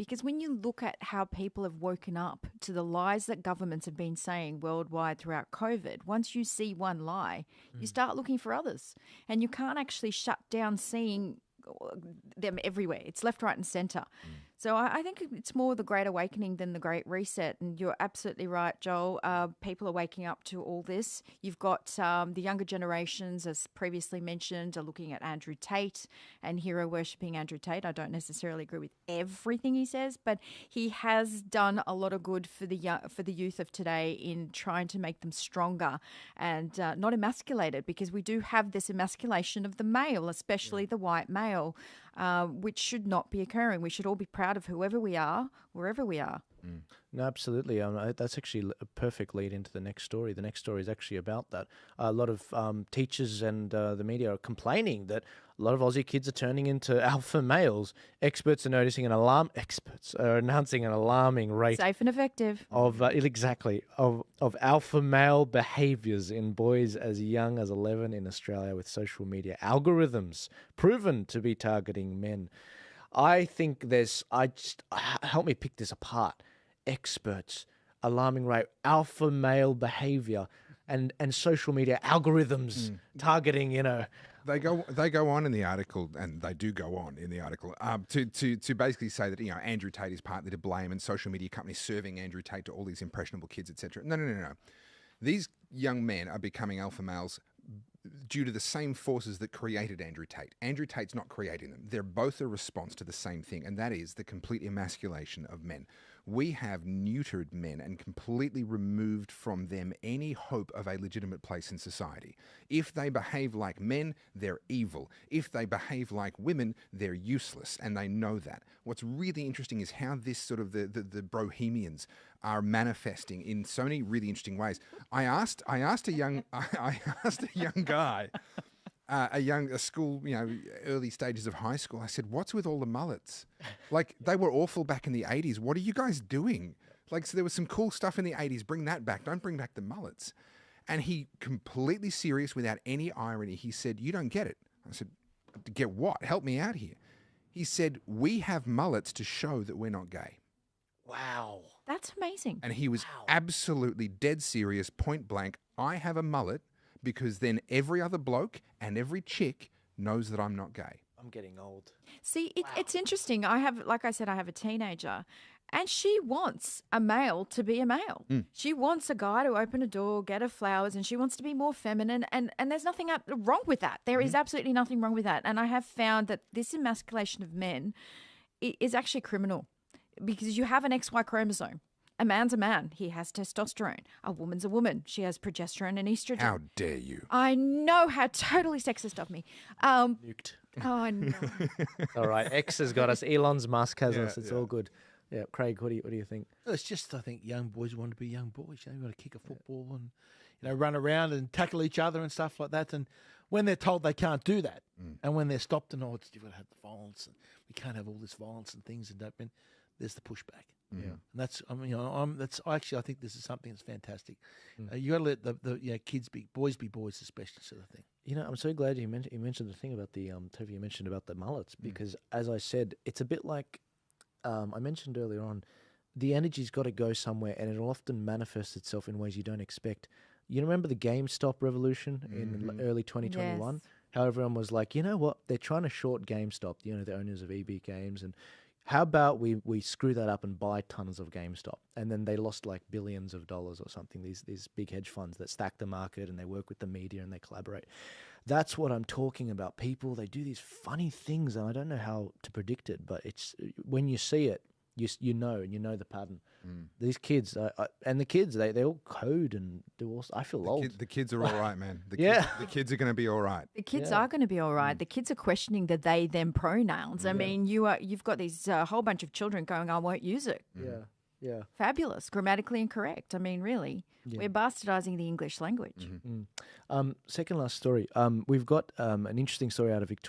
Because when you look at how people have woken up to the lies that governments have been saying worldwide throughout COVID, once you see one lie, you start looking for others. And you can't actually shut down seeing them everywhere. It's left, right and centre. So I think it's more the Great Awakening than the Great Reset. And you're absolutely right, Joel. People are waking up to all this. You've got the younger generations, as previously mentioned, are looking at Andrew Tate and hero worshipping Andrew Tate. I don't necessarily agree with everything he says, but he has done a lot of good for the youth of today in trying to make them stronger and not emasculated, because we do have this emasculation of the male, especially the white male, which should not be occurring. We should all be proud of whoever we are, wherever we are. No, absolutely. That's actually a perfect lead into the next story. The next story is actually about that. A lot of teachers and the media are complaining that a lot of Aussie kids are turning into alpha males. Experts are announcing an alarming rate. Safe and effective. Of alpha male behaviours in boys as young as 11 in Australia, with social media algorithms proven to be targeting men. I think help me pick this apart. Experts, alarming rate, alpha male behaviour, and social media algorithms targeting, They go on in the article, and they do go on in the article, to basically say that Andrew Tate is partly to blame, and social media companies serving Andrew Tate to all these impressionable kids, etc. No. These young men are becoming alpha males due to the same forces that created Andrew Tate. Andrew Tate's not creating them. They're both a response to the same thing, and that is the complete emasculation of men. We have neutered men and completely removed from them any hope of a legitimate place in society. If they behave like men, they're evil. If they behave like women, they're useless, and they know that. What's really interesting is how this sort of the Bohemians are manifesting in so many really interesting ways. I asked a young guy, a school, early stages of high school. I said, "What's with all the mullets? Like, they were awful back in the 80s. What are you guys doing? Like, so there was some cool stuff in the 80s. Bring that back. Don't bring back the mullets." And he, completely serious, without any irony, he said, "You don't get it." I said, "Get what? Help me out here." He said, "We have mullets to show that we're not gay." Wow. That's amazing. And he was absolutely dead serious, point blank. "I have a mullet because then every other bloke and every chick knows that I'm not gay." I'm getting old. See, it's interesting. Like I said, I have a teenager, and she wants a male to be a male. She wants a guy to open a door, get her flowers, and she wants to be more feminine. And there's nothing wrong with that. There is absolutely nothing wrong with that. And I have found that this emasculation of men is actually criminal, because you have an XY chromosome. A man's a man. He has testosterone. A woman's a woman. She has progesterone and estrogen. How dare you? I know, how totally sexist of me. Nuked. Oh, no. All right, X has got us. Elon Musk has us. It's all good. Yeah, Craig, what do you think? It's just, I think young boys want to be young boys. You've got to kick a football and run around and tackle each other and stuff like that. And when they're told they can't do that, and when they're stopped and you've got to have the violence, and we can't have all this violence and things, and there's the pushback. Yeah, and that's I think this is something that's fantastic. You got to let the kids be boys, especially, sort of thing. I'm so glad you mentioned the thing about the Toby, you mentioned about the mullets, because as I said, it's a bit like I mentioned earlier on, the energy's got to go somewhere, and it'll often manifest itself in ways you don't expect. You remember the GameStop revolution in early 2021? Yes. How everyone was like, you know what? They're trying to short GameStop, the owners of EB Games, and how about we screw that up and buy tons of GameStop? And then they lost like billions of dollars or something, these big hedge funds that stack the market and they work with the media and they collaborate. That's what I'm talking about. People, they do these funny things, and I don't know how to predict it, but it's when you see it, you know the pattern. These kids, and the kids, they all code and do all. I feel old. The kids are all right, man. The kids are going to be all right. The kids are going to be all right. The kids are questioning the they them pronouns. I mean, you've got these whole bunch of children going, "I won't use it." Yeah. Fabulous, grammatically incorrect. I mean, really, we're bastardizing the English language. Second last story. We've got an interesting story out of Victoria.